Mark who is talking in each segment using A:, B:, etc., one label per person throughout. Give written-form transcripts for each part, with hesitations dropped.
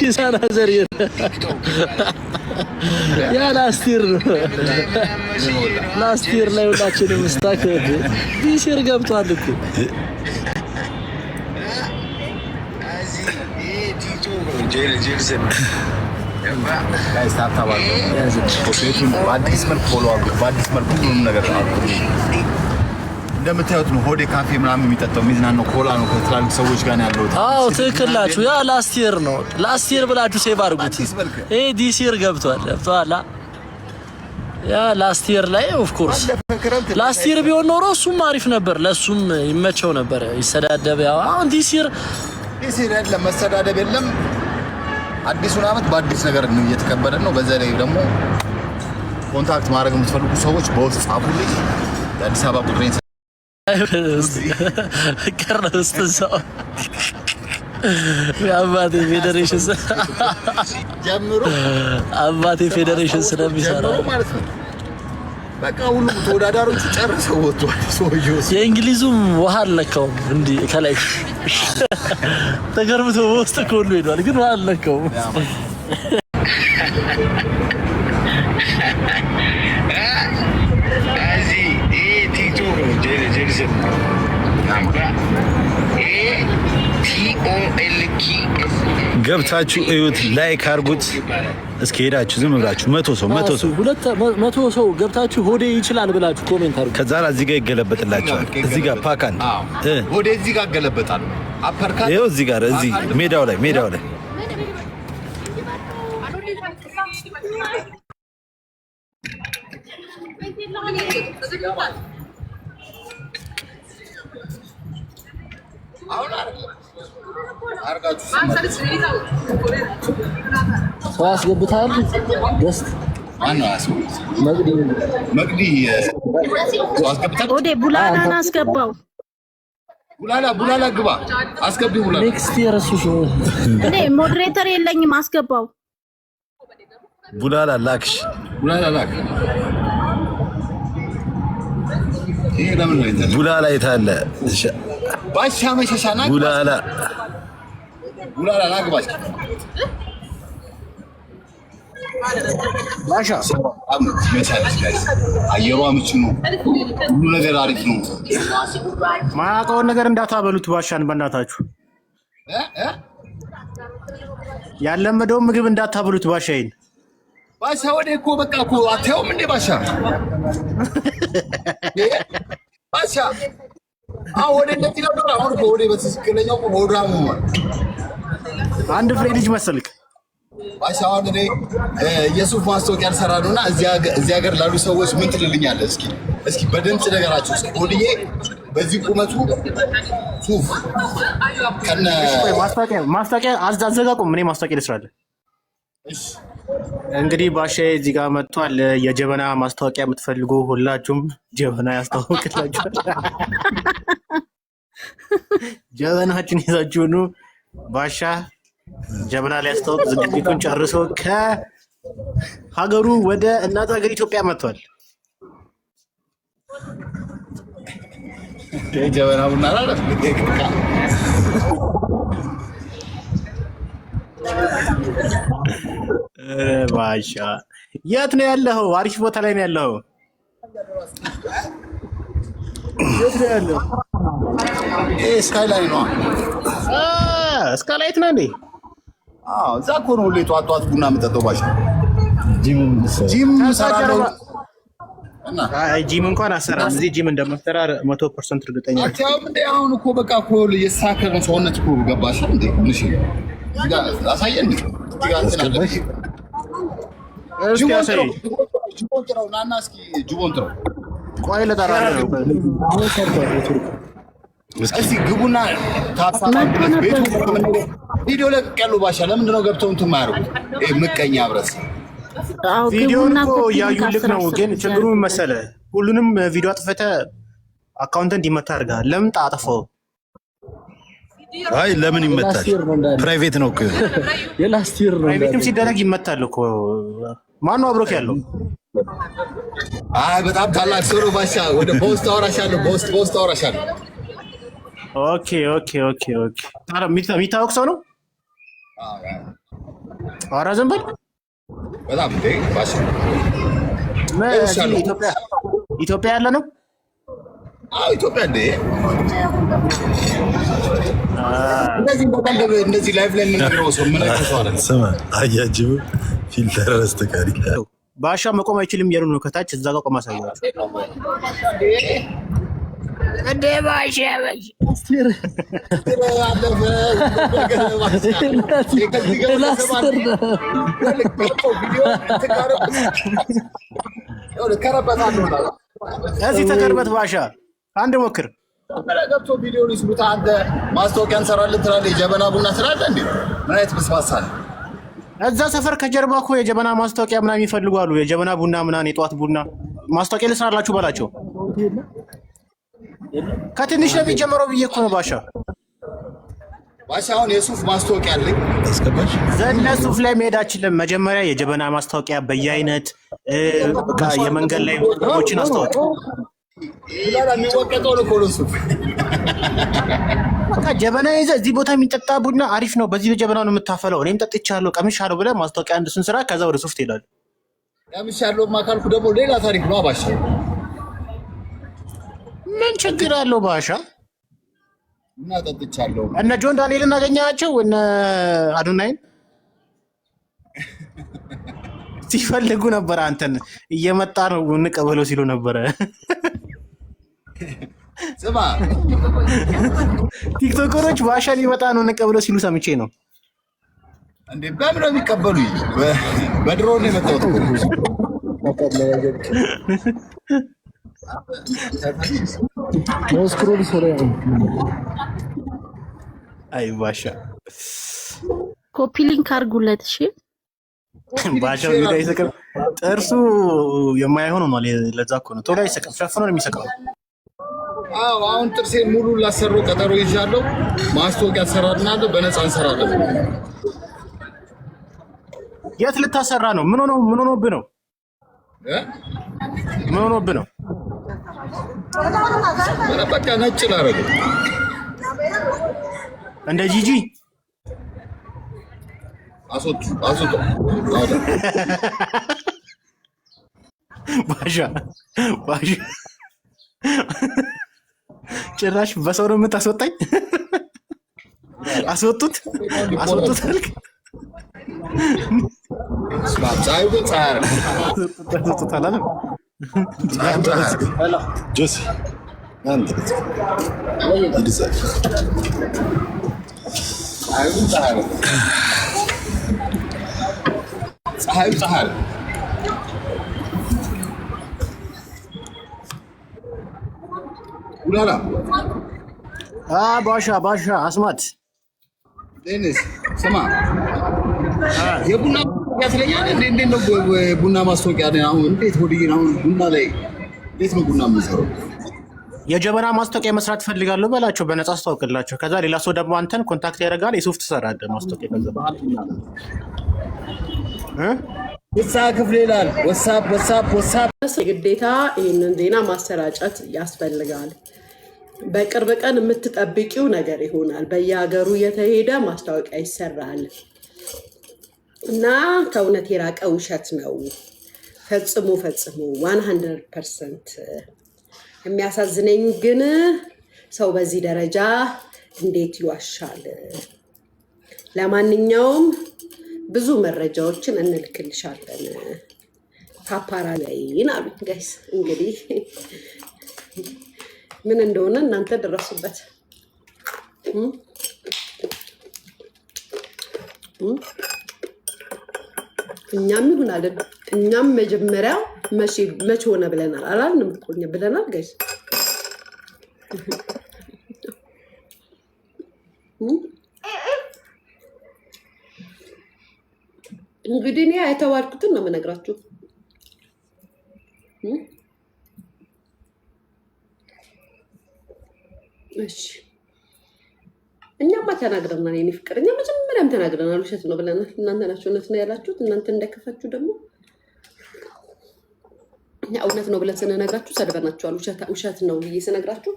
A: ኢሳና ዘር ያ ላስቲር ላስቲር ላይ ሁላችንም ስታክ ዲሲር ገብቷል እኮ
B: በአዲስ መልክ ፎሎ አድርጉ። በአዲስ መልክ ሁሉንም ነገር አድርጉ። እንደምታዩት ነው ሆዴ ካፌ ምናምን የሚጠጣው የሚዝናናው ኮላ ነው። ከትላልቅ ሰዎች ጋር ያለው
A: አዎ ትክክላችሁ። ያ ላስቲር ነው። ላስቲር ብላችሁ ሴቭ አድርጉት። ይሄ ዲሲር ገብቷል። ያ ላስቲር ላይ ኦፍ ኮርስ ላስቲር ቢሆን ኖሮ እሱም አሪፍ ነበር። ለሱም ይመቸው ነበር። ይሰዳደብ። ያው አሁን ዲሲር
B: የለም መሰዳደብ የለም። አዲሱን አመት በአዲስ ነገር ነው እየተቀበለን ነው። በዛ ላይ ደግሞ ኮንታክት ማድረግ የምትፈልጉ ሰዎች በውስጥ ጻፉልኝ። የአዲስ አበባ ቁጥሬን
A: ከረስተው አባቴ ፌዴሬሽን
B: ጀምሮ
A: አባቴ ፌዴሬሽን ስለሚሰራ
B: ማለት ነው። በቃ ሁሉም ተወዳዳሪዎቹ ጨርሰው ወጥቷል። ሰውዬው
A: የእንግሊዙም ውሃ አልነካውም። እንዲህ ከላይ ተገርምቶ በውስጥ ኮሉ ሄዷል፣ ግን ውሃ አልነካውም።
C: ገብታችሁ እዩት፣ ላይክ አድርጉት። እስኪ ሄዳችሁ ዝም ብላችሁ 100
A: ሰው ገብታችሁ ሆዴ ይችላል ብላችሁ ኮሜንት አድርጉ።
C: ከዛ እዚህ ጋር ይገለበጥላችኋል። እዚህ ጋር ፓካን
B: ሆዴ እዚህ ጋር ይገለበጣል። አፐርካት
C: ይኸው እዚህ ጋር እዚህ ሜዳው ላይ
A: ሰው አስገብታል። ገስት
B: መቅዲ አስገብታል።
D: ወደ ቡላላን አስገባው።
B: ቡላላ ግባ አስገቢው። ቡላላ
A: ኔክስት ይር እሱ
D: እኔ ሞዴሬተር የለኝም። አስገባው።
C: ቡላላ ላክሽ
B: ላክ ይሄ ለምን ነው እንዴ?
C: ቡላላ የታለ?
B: ባሻ መሸሻና
C: ቡላላ
B: ላግባሽ
A: ባሻ
B: አየሯ ምቹ ነው። ሁሉ ነገር አሪፍ ነው።
E: ማያውቀውን ነገር እንዳታበሉት ባሻን በእናታችሁ። ያለመደውን ምግብ እንዳታበሉት ባሻዬን።
B: ባሻ ወደ እኮ በቃ እኮ አታየውም እንዴ? ባሻ ወደ እንደዚህ ነበር። አሁን ወደ በትክክለኛው ፕሮግራሙ
E: አንድ ፍሬ ልጅ መሰልክ
B: ባሻ ወደ የሱፍ ማስታወቂያ ያልሰራ ነውና እዚህ ሀገር ላሉ ሰዎች ምን ትልልኛለህ? እስኪ በድምጽ ነገራችሁ። እስኪ ሆድዬ በዚህ ቁመቱ ሱፍ ከነ
E: ማስታወቂያ አዘጋቁም። እኔ ማስታወቂያ ልስራለሁ። እንግዲህ ባሻዬ እዚህ ጋር መጥቷል። የጀበና ማስታወቂያ የምትፈልጉ ሁላችሁም ጀበና ያስታውቅላችኋል። ጀበናችን ይዛችሁ ኑ። ባሻ ጀበና ላይ ያስታውቅ ዝግጅቱን ጨርሶ ከሀገሩ ወደ እናት ሀገር ኢትዮጵያ መጥቷል።
B: ጀበና ቡና አላለ
E: ባሻ የት ነው ያለኸው? አሪፍ ቦታ ላይ ነው ያለኸው። የት ነው ያለኸው?
B: ስካይላይት ነው።
E: ስካይላይት ነው እንዴ?
B: አዎ፣ እዛ እኮ ነው ሁሌ ጠዋት ቡና የምጠጣው። ባሻ ጂም ሰራለው እና
E: ጂም እንኳን አሰራም። እዚህ ጂም እንደምትሰራ 100% እርግጠኛ ነኝ።
B: አታውም እንዴ? አሁን እኮ በቃ እኮ የሳከረ ሰውነት እኮ ገባሽ እንዴ? ምንሽ አሳየን።
E: እስኪ አሳይ።
B: ጁቦንትራው ናና እስኪ ጁቦንትራው
E: ቆይ ለታራለው
B: እስኪ ግቡና ታሳባበት ቤቱ ቪዲዮ ለቀቀሉ። ባሻ ለምንድን ነው ገብተው እንትን የማያደርጉት? ይሄ ምቀኛ አብረስ
E: ቪዲዮን እኮ ያዩልክ ነው። ግን ችግሩ ምን መሰለህ? ሁሉንም ቪዲዮ አጥፍተህ አካውንት እንዲመታ አድርገሃል። ለምን ጣጥፈው?
C: አይ ለምን ይመታል? ፕራይቬት ነው እኮ
A: የላስት ይር ነው።
E: ፕራይቬትም ሲደረግ ይመታል እኮ። ማን ነው አብሮክ ያለው?
B: አይ በጣም ታላቅ ሰው ነው ባሻ። ወደ ፖስት አወራሻለሁ። ፖስት አወራሻለሁ።
E: ኦኬ። ታዲያ የሚታወቅ ሰው ነው? ኧረ ዝም በል
B: በጣም እንዴ ባሽ
E: ኢትዮጵያ ያለ ነው።
B: ኢትዮጵያ እንዴ እንደዚህ ላይፍ ላይ የምንነግረው ሰው ምን አይተዋል?
C: ስማ አያጅቡ ፊልተር አስተካሪ
E: ባሻ መቆም አይችልም እያሉ ነው ከታች እዛ ጋር ቆማ ሳያችሁ እንዴ ባሻ እዚህ ተከርበት ባሻ አንድ ሞክር
B: ገብቶ ቪዲዮን ይስሩት። አንተ ማስታወቂያ እንሰራለን ትላለህ፣ የጀበና ቡና ትላለህ እንዴ? ምን አይነት መስማሳል?
E: እዛ ሰፈር ከጀርባ እኮ የጀበና ማስታወቂያ ምናምን ይፈልጋሉ። የጀበና ቡና ምናምን የጠዋት ቡና ማስታወቂያ ልስራላችሁ በላቸው። ከትንሽ ነው የሚጀምረው ብዬ እኮ ነው ባሻ።
B: አሁን የሱፍ ማስታወቂያ አለኝ
C: አስገባሽ።
E: ዘለ ሱፍ ላይ መሄዳችንም መጀመሪያ የጀበና ማስታወቂያ በየአይነት በቃ የመንገድ ላይ ቦችን አስተዋወቅ
B: ይላል የሚወቀጠው ነው ኮሎ ሱፍ
E: በቃ ጀበና ይዘህ እዚህ ቦታ የሚጠጣ ቡና አሪፍ ነው፣ በዚህ በጀበና ነው የምታፈለው፣ እኔም ጠጥቻለሁ ቀምሻለሁ ብለህ ማስታወቂያ አንድ እሱን ስራ። ከዛ ወደ ሱፍ ትሄዳለህ።
B: ቀምሻለሁ ማካልኩ ደግሞ ሌላ ታሪክ ነው ባሻ።
E: ምን ችግር አለው ባሻ?
B: እና ጠጥቻለሁ።
E: እነ ጆን ዳንኤል እናገኛቸው እነ አዶናይን ሲፈልጉ ነበር። አንተን እየመጣ ነው እንቀበለው ሲሉ ነበረ።
B: ስማ
E: ቲክቶከሮች ባሻ ሊመጣ ነው እንቀበለው ሲሉ ሰምቼ ነው።
B: እንዴ በምን ነው የሚቀበሉኝ? በድሮን ነው የመጣሁት።
E: አይ ባሻ
D: ኮፒ ሊንክ አድርጉለት። እሺ
E: ባሻ ቪዲዮ አይሰቅም፣ ጥርሱ የማይሆን ነው። ለዛ እኮ ነው ቶሎ አይሰቅም፣ ሸፍኖ ነው የሚሰቅም።
B: አሁን ጥርሴን ሙሉ ላሰሩ ቀጠሮ ይዣለሁ። ማስታወቂያ ሰራናለሁ፣ በነፃ እንሰራለን።
E: የት ልታሰራ ነው? ምን ሆኖብህ ነው? ምን ሆኖብህ ነው?
B: በቃ ነጭ ላረግ
E: እንደ ጂጂ
B: አሶቱ
E: ባሻ ጭራሽ በሰው ነው የምታስወጣኝ? አስወጡት አልክ።
C: ጆሲ
B: ፀሐዩ ውላላ
E: ባሻ አስማት
B: ዴኒስ ስማ፣ የቡና ያስለኛል። እንዴት ነው ቡና ማስታወቂያ? አሁን እንዴት ሆድዬን አሁን ቡና ላይ እንዴት ነው ቡና የምንሰራው?
E: የጀበና ማስታወቂያ መስራት ፈልጋለሁ በላቸው፣ በነፃ አስተዋውቅላቸው። ከዛ ሌላ ሰው ደግሞ አንተን ኮንታክት ያደርጋል። የሱፍ ትሰራለህ ማስታወቂያ። ከዛ
B: ክፍል ይላል ወሳፕ
F: ግዴታ ይህንን ዜና ማሰራጨት ያስፈልጋል። በቅርብ ቀን የምትጠብቂው ነገር ይሆናል። በየሀገሩ የተሄደ ማስታወቂያ ይሰራል እና ከእውነት የራቀ ውሸት ነው። ፈጽሞ 100%። የሚያሳዝነኝ ግን ሰው በዚህ ደረጃ እንዴት ይዋሻል? ለማንኛውም ብዙ መረጃዎችን እንልክልሻለን። ፓፓራዚን አሉ ጋይስ። እንግዲህ ምን እንደሆነ እናንተ ደረሱበት። እኛም ይሁን አይደል? እኛም መጀመሪያ መቼ ሆነ ብለናል አላልንም እኮ እኛ ብለናል ጋይስ። እንግዲህ እኔ የተዋልኩትን ነው የምነግራችሁ። እሺ እኛማ ተናግረናል። የኔ ፍቅር እኛ መጀመሪያም ተናግረናል። ውሸት ነው ብለናል። እናንተ ናችሁ እውነት ነው ያላችሁት። እናንተ እንደከፋችሁ ደግሞ እኛ እውነት ነው ብለን ስንነግራችሁ ሰድበናችኋል። ውሸት ነው ብዬ ስነግራችሁ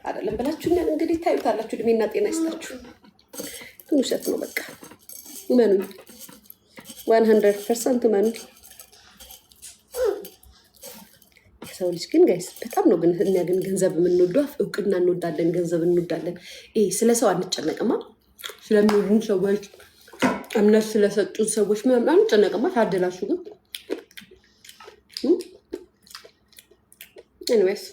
F: አይደለም ብላችሁኛል። እንግዲህ ታዩታላችሁ። እድሜና ጤና ይስጣችሁ። ግን ውሸት ነው በቃ እመኑኝ። 100% ማን ሰው ልጅ ግን ጋይስ በጣም ነው ግን እኛ ግን ገንዘብ የምንወደው እውቅና እንወዳለን ገንዘብ እንወዳለን ስለ ሰው አንጨነቅማ ስለሚሉን ሰዎች እምነት ስለሰጡን ሰዎች ምናምን አንጨነቅማ ታደላችሁ ግን anyways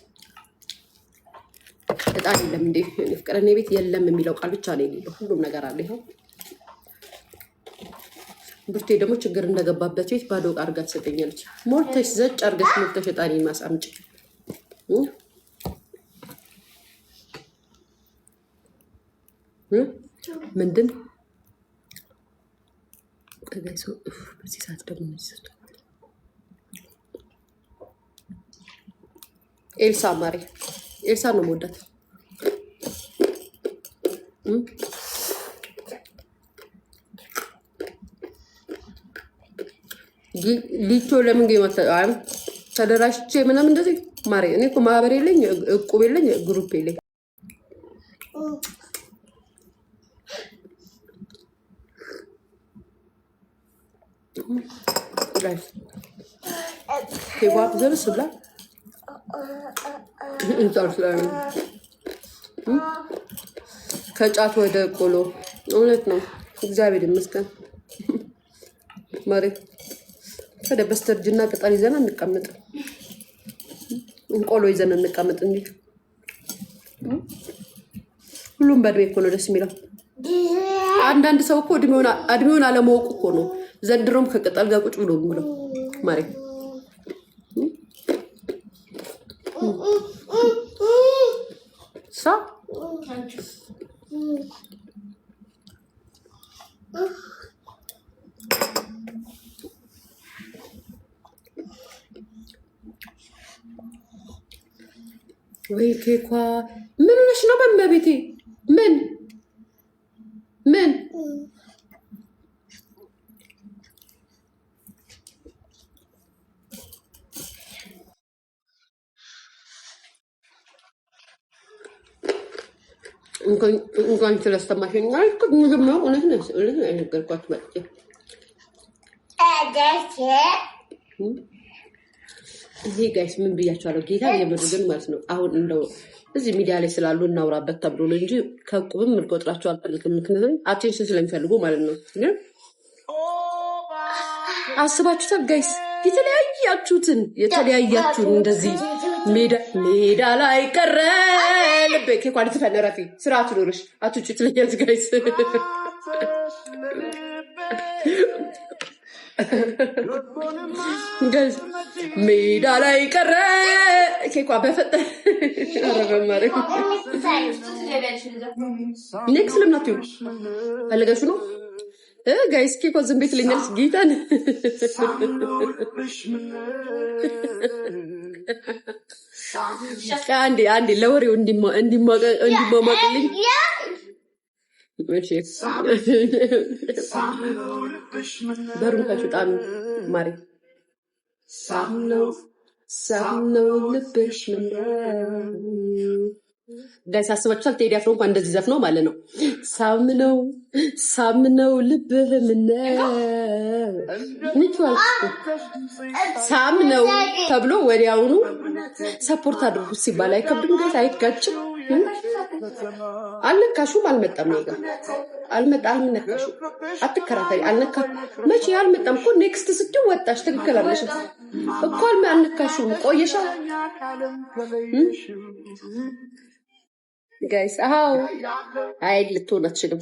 F: እጣን የለም እንዴ ፍቅረኔ ቤት የለም የሚለው ቃል ብቻ ነው የሌለው ሁሉም ነገር አለ ይሄው ብርቴ ደግሞ ችግር እንደገባበት ቤት ባዶ ዕቃ አድርጋ ትሰጠኛለች ሞልተሽ ዘጭ አድርገሽ ሞልተሽ እጣኔን ማስአምጪ ምንድን ጋይስ በዚህ ሰዓት ደግሞ ነው ኤልሳ ማሪ ኤልሳ ነው የምወዳት ሊቶ ለምን ገመተ ተደራሽቼ ምናምን እንደዚህ ማሪ እኔ እኮ ማህበር የለኝ እቁብ የለኝ ግሩፕ የለኝ ጋይስ ከዋብ ዘርስ ብላ ከጫት ወደ ቆሎ እውነት ነው እግዚአብሔር ይመስገን ማሪ ከደ በስተርጅና ቅጠል ይዘና እንቀመጥ ቆሎ ይዘና እንቀመጥ እንጂ ሁሉም በእድሜ እኮ ነው ደስ የሚለው አንዳንድ ሰው እኮ እድሜውን አለማወቅ እኮ ነው ዘንድሮም ከቅጠል ጋር ቁጭ ብሎ ብሎ ማሪ ሳ ወይ ኬኳ ምን ነሽ ነው በመቤቴ ምን እንኳን ስለስተማሽኝ አልኩ ምንም ነው እውነት ነው ነገርኳት በቃ እዚህ ጋይስ ምን ብያቸዋለሁ ጌታ የምርግን ማለት ነው አሁን እንደው እዚህ ሚዲያ ላይ ስላሉ እናውራበት ተብሎ ነው እንጂ ከቁብም ምልቆጥራቸው አልፈልግም ምክንያቱም አቴንሽን ስለሚፈልጉ ማለት ነው ግን አስባችሁታል ጋይስ የተለያያችሁን እንደዚህ ሜዳ ላይ ቀረ ልቤ ከኳሊቲ ፈነራፊ ስርዓቱ ኖርሽ አትውጪ ትለኛለች ጋይስ ጋይስ ሜዳ ላይ ቀረ ኬኳ በፈጠ አረበማረ ኔክስ ለምናቱ አለጋሹ ነው ጋይስ ኬኳ ዝም ቤት ለኛልስ ጌታን አንዴ ለወሬው እንዲማማቅልኝ እሺ በሩን ከፍጣን ማሪ ሳምነው ልብሽ ምን ጋይስ አስባችኋል ቴዲ አፍሮ እንኳን እንደዚህ ዘፍነው ማለት ነው ሳምነው ልብህ ምን ሳምነው ተብሎ ወዲያውኑ ሰፖርት አድርጉ ሲባል አይከብድም ጋይስ አይጋጭም አልነካሹም አልመጣም ነው አልነካሹ አትከራከሪ አልነካ መቼ አልመጣም እኮ ኔክስት ስትይ ወጣሽ ትክክል አለሽ እኮ አልነካሹም ቆየሻ ጋይስ አይ ልትሆን አትችልም